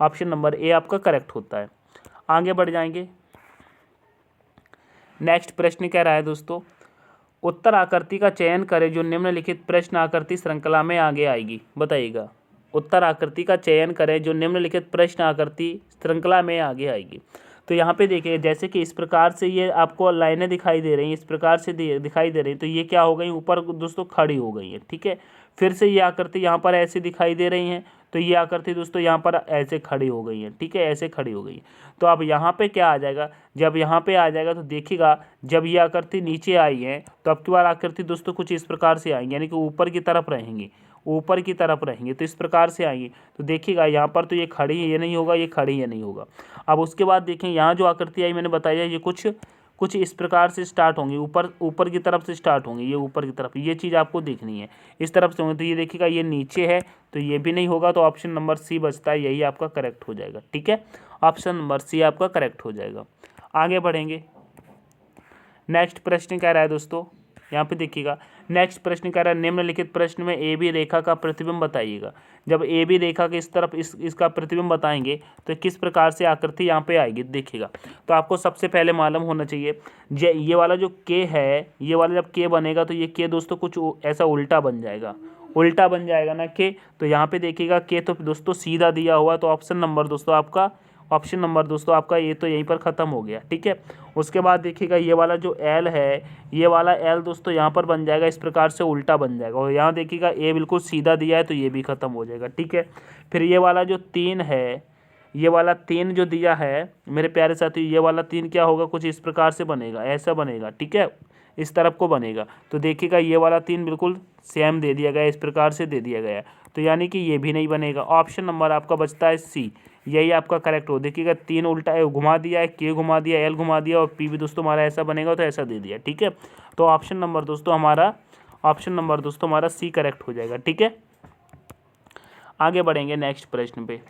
ऑप्शन नंबर ए आपका करेक्ट होता है। आगे बढ़ जाएंगे। नेक्स्ट प्रश्न कह रहा है दोस्तों, उत्तर आकृति का चयन करें जो निम्नलिखित प्रश्न आकृति श्रृंखला में आगे आएगी। बताइएगा, उत्तर आकृति का चयन करें जो निम्नलिखित प्रश्न आकृति श्रृंखला में आगे आएगी। तो यहाँ पे देखिए जैसे कि इस प्रकार से ये आपको लाइनें दिखाई दे रही हैं, इस प्रकार से दिखाई दे रही हैं, तो ये क्या हो गई, ऊपर दोस्तों खड़ी हो गई है। ठीक है, फिर से ये आकृति यहाँ पर ऐसे दिखाई दे रही हैं, तो ये आकृति दोस्तों यहाँ पर ऐसे खड़ी हो गई है। ठीक है, ऐसे खड़ी हो गई। तो अब यहाँ पे क्या आ जाएगा, जब यहाँ पे आ जाएगा तो देखिएगा जब ये आकृति नीचे आई है तो अब की बार आकृति दोस्तों कुछ इस प्रकार से आएंगी, यानी कि ऊपर की तरफ रहेंगी, ऊपर की तरफ रहेंगे, तो इस प्रकार से आएंगी। तो देखिएगा यहाँ पर तो ये खड़ी है, ये नहीं होगा, ये खड़ी है, नहीं होगा। अब उसके बाद देखें यहाँ जो आकृति आई मैंने बताया, ये कुछ इस प्रकार से स्टार्ट होंगी, ऊपर की तरफ से स्टार्ट होंगी, ये ऊपर की तरफ, ये चीज़ आपको देखनी है, इस तरफ से होंगे। तो ये देखिएगा ये नीचे है, तो ये भी नहीं होगा, तो ऑप्शन नंबर सी बचता है, यही आपका करेक्ट हो जाएगा। ठीक है, ऑप्शन नंबर सी आपका करेक्ट हो जाएगा। आगे बढ़ेंगे। नेक्स्ट प्रश्न कह रहा है दोस्तों, यहाँ पे देखिएगा नेक्स्ट प्रश्न कह रहा है, निम्नलिखित प्रश्न में ए बी रेखा का प्रतिबिंब बताइएगा। जब ए बी रेखा के इस तरफ इसका प्रतिबिंब बताएंगे तो किस प्रकार से आकृति यहाँ पे आएगी देखिएगा। तो आपको सबसे पहले मालूम होना चाहिए, ये वाला जो के है, ये वाला जब के बनेगा तो ये के दोस्तों कुछ ऐसा उल्टा बन जाएगा, उल्टा बन जाएगा ना के। तो यहाँ पे देखिएगा के तो दोस्तों सीधा दिया हुआ, तो ऑप्शन नंबर दोस्तों आपका ये तो यहीं पर ख़त्म हो गया। ठीक है, उसके बाद देखिएगा ये वाला जो एल है, ये वाला एल दोस्तों यहाँ पर बन जाएगा, इस प्रकार से उल्टा बन जाएगा। और यहाँ देखिएगा ए बिल्कुल सीधा दिया है, तो ये भी ख़त्म हो जाएगा। ठीक है, फिर ये वाला जो 3 है, ये वाला 3 जो दिया है मेरे प्यारे साथी, ये वाला 3 क्या होगा, कुछ इस प्रकार से बनेगा, ऐसा बनेगा। ठीक है, इस तरफ को बनेगा। तो देखिएगा ये वाला 3 बिल्कुल सेम दे दिया गया, इस प्रकार से दे दिया गया, तो यानी कि ये भी नहीं बनेगा। ऑप्शन नंबर आपका बचता है सी, यही आपका करेक्ट हो। देखिएगा 3 उल्टा घुमा दिया है, के घुमा दिया, एल घुमा दिया, और पी भी दोस्तों हमारा ऐसा बनेगा, तो ऐसा दे दिया। ठीक है, तो ऑप्शन नंबर दोस्तों हमारा सी करेक्ट हो जाएगा। ठीक है, आगे बढ़ेंगे नेक्स्ट प्रश्न पे।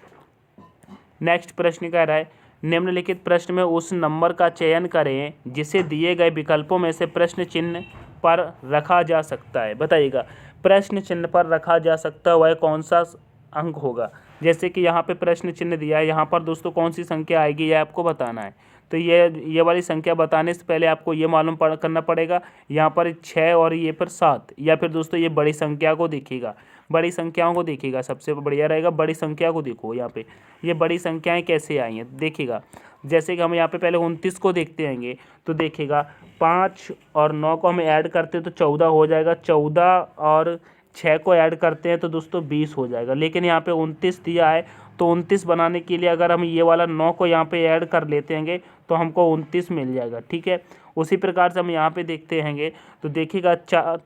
नेक्स्ट प्रश्न कह रहा है, निम्नलिखित प्रश्न में उस नंबर का चयन करें जिसे दिए गए विकल्पों में से प्रश्न चिन्ह पर रखा जा सकता है। बताइएगा, प्रश्न चिन्ह पर रखा जा सकता है वह कौन सा अंक होगा। जैसे कि यहाँ पे प्रश्न चिन्ह दिया है, यहाँ पर दोस्तों कौन सी संख्या आएगी, यह आपको बताना है। तो ये वाली संख्या बताने से पहले आपको ये मालूम करना पड़ेगा, यहाँ पर 6 और ये पर 7, या फिर दोस्तों ये बड़ी संख्या को देखिएगा, बड़ी संख्याओं को देखिएगा, सबसे बढ़िया रहेगा बड़ी संख्या को देखो। यहाँ पे ये बड़ी संख्याएं कैसे आई हैं देखिएगा। जैसे कि हम यहाँ पे पहले 29 को देखते आएंगे, तो देखिएगा 5 और 9 को हम ऐड करते हैं तो 14 हो जाएगा, 14 और 6 को ऐड करते हैं तो दोस्तों 20 हो जाएगा। लेकिन यहाँ पे 29 दिया है तो 29 बनाने के लिए अगर हम ये वाला 9 को यहाँ पे ऐड कर लेते हैं तो हमको 29 मिल जाएगा। ठीक है, उसी प्रकार से हम यहाँ पे देखते हैं तो देखिएगा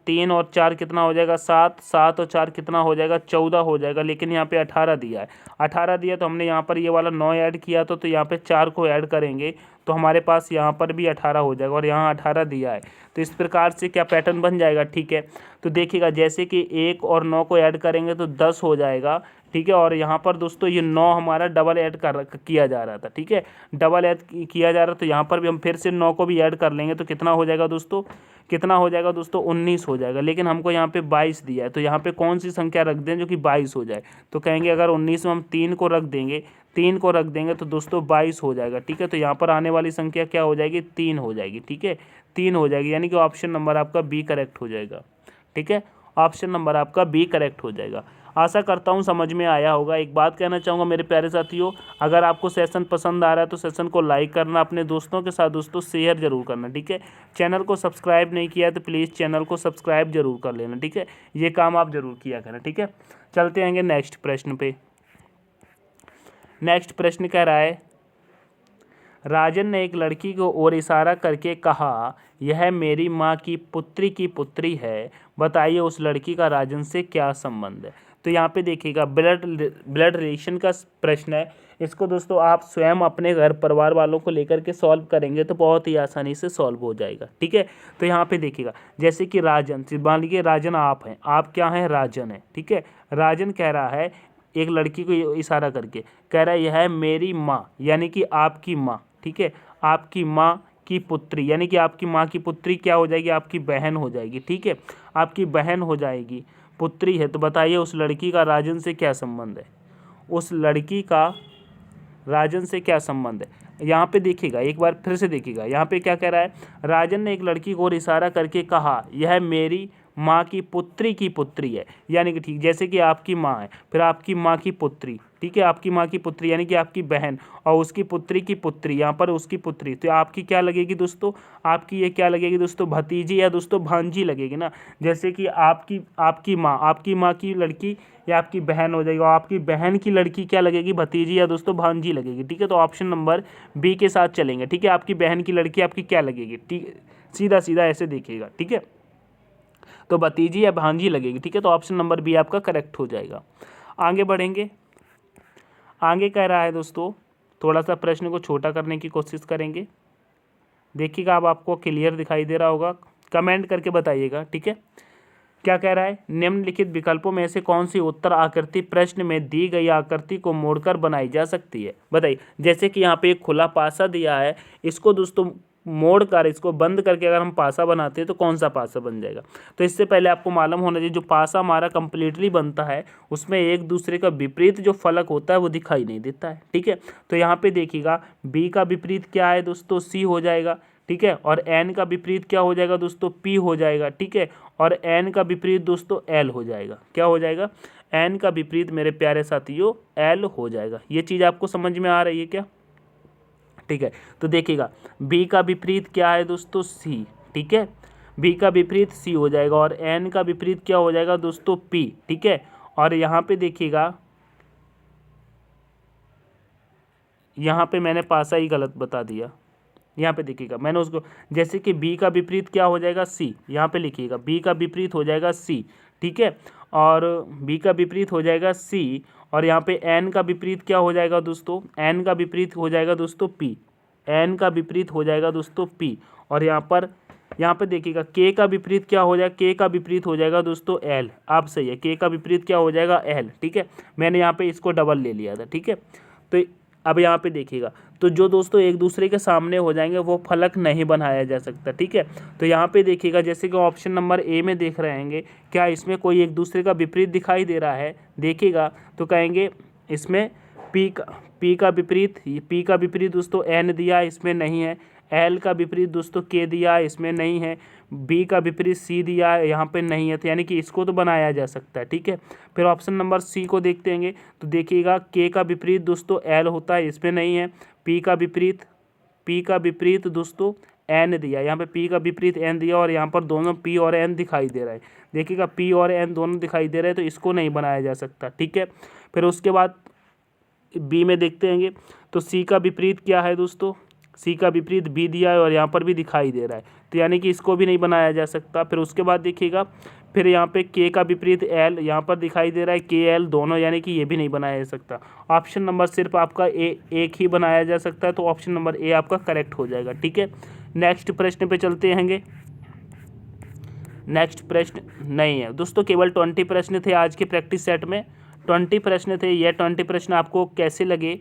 3 और 4 कितना हो जाएगा 7, 7 और 4 कितना हो जाएगा 14 हो जाएगा, लेकिन यहाँ पे 18 दिया है। 18 दिया तो हमने यहाँ पर ये वाला 9 ऐड किया तो यहाँ पे 4 को ऐड करेंगे तो हमारे पास यहाँ पर भी 18 हो जाएगा और यहाँ 18 दिया है। तो इस प्रकार से क्या पैटर्न बन जाएगा। ठीक है, तो देखिएगा जैसे कि 1 और 9 को ऐड करेंगे तो 10 हो जाएगा। ठीक है, और यहाँ पर दोस्तों ये 9 हमारा डबल ऐड किया जा रहा था। ठीक है, डबल ऐड किया जा रहा तो यहाँ पर भी हम फिर से 9 को भी ऐड कर लेंगे तो कितना हो जाएगा दोस्तों, कितना हो जाएगा दोस्तों 19 हो जाएगा। लेकिन हमको यहाँ पे 22 दिया है तो यहाँ पे कौन सी संख्या रख दें जो कि 22 हो जाए। तो कहेंगे अगर 19 में हम 3 को रख देंगे, 3 को रख देंगे तो दोस्तों 22 हो जाएगा। ठीक है, तो यहाँ पर आने वाली संख्या क्या हो जाएगी 3 हो जाएगी। ठीक है, 3 हो जाएगी, यानी कि ऑप्शन नंबर आपका बी करेक्ट हो जाएगा। ठीक है, ऑप्शन नंबर आपका बी करेक्ट हो जाएगा। आशा करता हूँ समझ में आया होगा। एक बात कहना चाहूँगा मेरे प्यारे साथियों, अगर आपको सेशन पसंद आ रहा है तो सेशन को लाइक करना, अपने दोस्तों के साथ दोस्तों शेयर जरूर करना। ठीक है, चैनल को सब्सक्राइब नहीं किया है तो प्लीज़ चैनल को सब्सक्राइब जरूर कर लेना। ठीक है, ये काम आप जरूर किया करना। ठीक है, चलते आएंगे नेक्स्ट प्रश्न पे। नेक्स्ट प्रश्न कह रहा है, राजन ने एक लड़की को ओर इशारा करके कहा, यह मेरी माँ की पुत्री है, बताइए उस लड़की का राजन से क्या संबंध है। तो यहाँ पे देखिएगा ब्लड रिलेशन का प्रश्न है। इसको दोस्तों आप स्वयं अपने घर परिवार वालों को लेकर के सॉल्व करेंगे तो बहुत ही आसानी से सॉल्व हो जाएगा। ठीक है, तो यहाँ पे देखिएगा जैसे कि राजन, मान लीजिए राजन आप हैं, आप क्या हैं राजन है। ठीक है, राजन कह रहा है एक लड़की को इशारा करके कह रहा है यह है मेरी माँ, यानी कि आपकी माँ। ठीक है, आपकी माँ की पुत्री, यानी कि आपकी माँ की पुत्री क्या हो जाएगी, आपकी बहन हो जाएगी। ठीक है, आपकी बहन हो जाएगी, पुत्री है, तो बताइए उस लड़की का राजन से क्या संबंध है। उस लड़की का राजन से क्या संबंध है। यहाँ पे देखिएगा, एक बार फिर से देखिएगा, यहाँ पे क्या कह रहा है, राजन ने एक लड़की को इशारा करके कहा, यह मेरी माँ की पुत्री है, यानी कि ठीक जैसे कि आपकी माँ है, फिर आपकी माँ की पुत्री। ठीक है, आपकी माँ की पुत्री यानी कि आपकी बहन, और उसकी पुत्री की पुत्री, यहाँ पर उसकी पुत्री, तो आपकी क्या लगेगी दोस्तों, आपकी ये क्या लगेगी दोस्तों, भतीजी या दोस्तों भांजी लगेगी ना। जैसे कि आपकी माँ की लड़की या आपकी बहन हो जाएगी, और आपकी बहन की लड़की क्या लगेगी, भतीजी या दोस्तों भांजी लगेगी। ठीक है, तो ऑप्शन नंबर बी के साथ चलेंगे। ठीक है, आपकी बहन की लड़की आपकी क्या लगेगी, ठीक सीधा सीधा ऐसे देखिएगा। ठीक है, तो भतीजी या भांजी लगेगी। ठीक है, तो ऑप्शन नंबर बी आपका करेक्ट हो जाएगा। आगे बढ़ेंगे, आगे कह रहा है दोस्तों, थोड़ा सा प्रश्न को छोटा करने की कोशिश करेंगे। देखिएगा, अब आपको क्लियर दिखाई दे रहा होगा, कमेंट करके बताइएगा। ठीक है, क्या कह रहा है, निम्नलिखित विकल्पों में से कौन सी उत्तर आकृति प्रश्न में दी गई आकृति को मोड़कर बनाई जा सकती है। बताइए, जैसे कि यहाँ पे एक खुला पासा दिया है, इसको दोस्तों मोड़ कर, इसको बंद करके अगर हम पासा बनाते हैं तो कौन सा पासा बन जाएगा। तो इससे पहले आपको मालूम होना चाहिए, जो पासा हमारा कंप्लीटली बनता है उसमें एक दूसरे का विपरीत जो फलक होता है वो दिखाई नहीं देता है। ठीक है, तो यहाँ पे देखिएगा बी का विपरीत क्या है दोस्तों, सी हो जाएगा। ठीक है, और एन का विपरीत क्या हो जाएगा दोस्तों, पी हो जाएगा। ठीक है, और एन का विपरीत दोस्तों एल हो जाएगा। क्या हो जाएगा, एन का विपरीत मेरे प्यारे साथियों एल हो जाएगा। ये चीज़ आपको समझ में आ रही है क्या। ठीक है, तो देखिएगा बी का विपरीत क्या है दोस्तों, सी। ठीक है, बी का विपरीत सी हो जाएगा, और एन का विपरीत क्या हो जाएगा दोस्तों, पी। ठीक है, और यहाँ पे देखिएगा, यहाँ पे मैंने पासा ही गलत बता दिया। यहाँ पे देखिएगा मैंने उसको, जैसे कि बी का विपरीत क्या हो जाएगा, सी। यहाँ पे लिखिएगा बी का विपरीत हो जाएगा सी। ठीक है, और बी का विपरीत हो जाएगा सी, और यहाँ पे एन का विपरीत क्या हो जाएगा दोस्तों, एन का विपरीत हो जाएगा दोस्तों पी। एन का विपरीत हो जाएगा दोस्तों पी, और यहाँ पे देखिएगा के का विपरीत क्या हो जाएगा, के का विपरीत हो जाएगा दोस्तों एल। आप सही है, के का विपरीत क्या हो जाएगा, एल। ठीक है, मैंने यहाँ पे इसको डबल ले लिया था। ठीक है, तो अब यहाँ पे देखिएगा, तो जो दोस्तों एक दूसरे के सामने हो जाएंगे वो फलक नहीं बनाया जा सकता। ठीक है, तो यहाँ पे देखिएगा जैसे कि ऑप्शन नंबर ए में देख रहे हैं, क्या इसमें कोई एक दूसरे का विपरीत दिखाई दे रहा है। देखिएगा तो कहेंगे इसमें पी का विपरीत दोस्तों एन दिया, इसमें नहीं है। एल का विपरीत दोस्तों के दिया, इसमें नहीं है। बी का विपरीत सी दिया है, यहाँ पे नहीं है, तो यानी कि इसको तो बनाया जा सकता है। ठीक है, फिर ऑप्शन नंबर सी को देखते हैं, तो देखिएगा के का विपरीत दोस्तों एल होता है, इसमें नहीं है। पी का विपरीत दोस्तों एन दिया, यहाँ पे पी का विपरीत एन दिया, और यहाँ पर दोनों पी और एन दिखाई दे रहा है। देखिएगा पी और एन दोनों दिखाई दे रहे हैं, तो इसको नहीं बनाया जा सकता। ठीक है, फिर उसके बाद बी में देखते हैंगे तो सी का विपरीत क्या है दोस्तों, सी का विपरीत बी दिया है और यहाँ पर भी दिखाई दे रहा है, तो यानी कि इसको भी नहीं बनाया जा सकता। फिर उसके बाद देखिएगा, फिर यहाँ पे के का विपरीत एल यहाँ पर दिखाई दे रहा है, के एल दोनों, यानी कि ये भी नहीं बनाया जा सकता। ऑप्शन नंबर सिर्फ आपका ए एक ही बनाया जा सकता है, तो ऑप्शन नंबर ए आपका करेक्ट हो जाएगा। ठीक है, नेक्स्ट प्रश्न पे चलते हैंगे। नेक्स्ट प्रश्न नहीं है दोस्तों, केवल 20 प्रश्न थे आज के प्रैक्टिस सेट में, 20 प्रश्न थे। यह 20 प्रश्न आपको कैसे लगे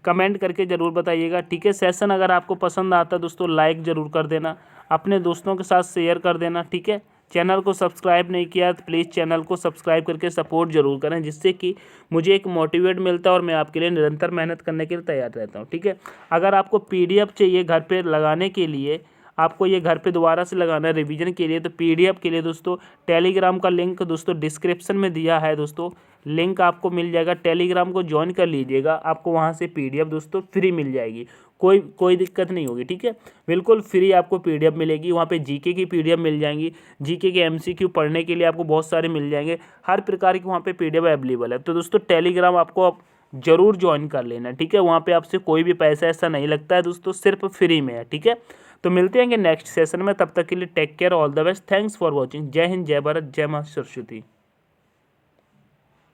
कमेंट करके ज़रूर बताइएगा। ठीक है, सेशन अगर आपको पसंद आता है दोस्तों लाइक ज़रूर कर देना, अपने दोस्तों के साथ शेयर कर देना। ठीक है, चैनल को सब्सक्राइब नहीं किया तो प्लीज़ चैनल को सब्सक्राइब करके सपोर्ट जरूर करें, जिससे कि मुझे एक मोटिवेट मिलता है और मैं आपके लिए निरंतर मेहनत करने के लिए तैयार रहता हूँ। ठीक है, अगर आपको PDF चाहिए घर पे लगाने के लिए, आपको ये घर पे दोबारा से लगाना है रिवीजन के लिए, तो PDF के लिए दोस्तों टेलीग्राम का लिंक दोस्तों डिस्क्रिप्शन में दिया है दोस्तों, लिंक आपको मिल जाएगा, टेलीग्राम को ज्वाइन कर लीजिएगा, आपको वहाँ से PDF दोस्तों फ्री मिल जाएगी, कोई दिक्कत नहीं होगी। ठीक है, बिल्कुल फ्री आपको PDF मिलेगी, वहाँ पे GK की PDF मिल जाएंगी, GK के MCQ पढ़ने के लिए आपको बहुत सारे मिल जाएंगे, हर प्रकार की वहाँ पे PDF अवेलेबल है। तो दोस्तों टेलीग्राम आपको जरूर ज्वाइन कर लेना। ठीक है, वहाँ पे आपसे कोई भी पैसा ऐसा नहीं लगता है दोस्तों, सिर्फ फ्री में है। ठीक है, तो मिलते हैं नेक्स्ट सेशन में, तब तक के लिए take care, all the best, thanks for watching. जय हिंद, जय भारत, जय मां सरस्वती।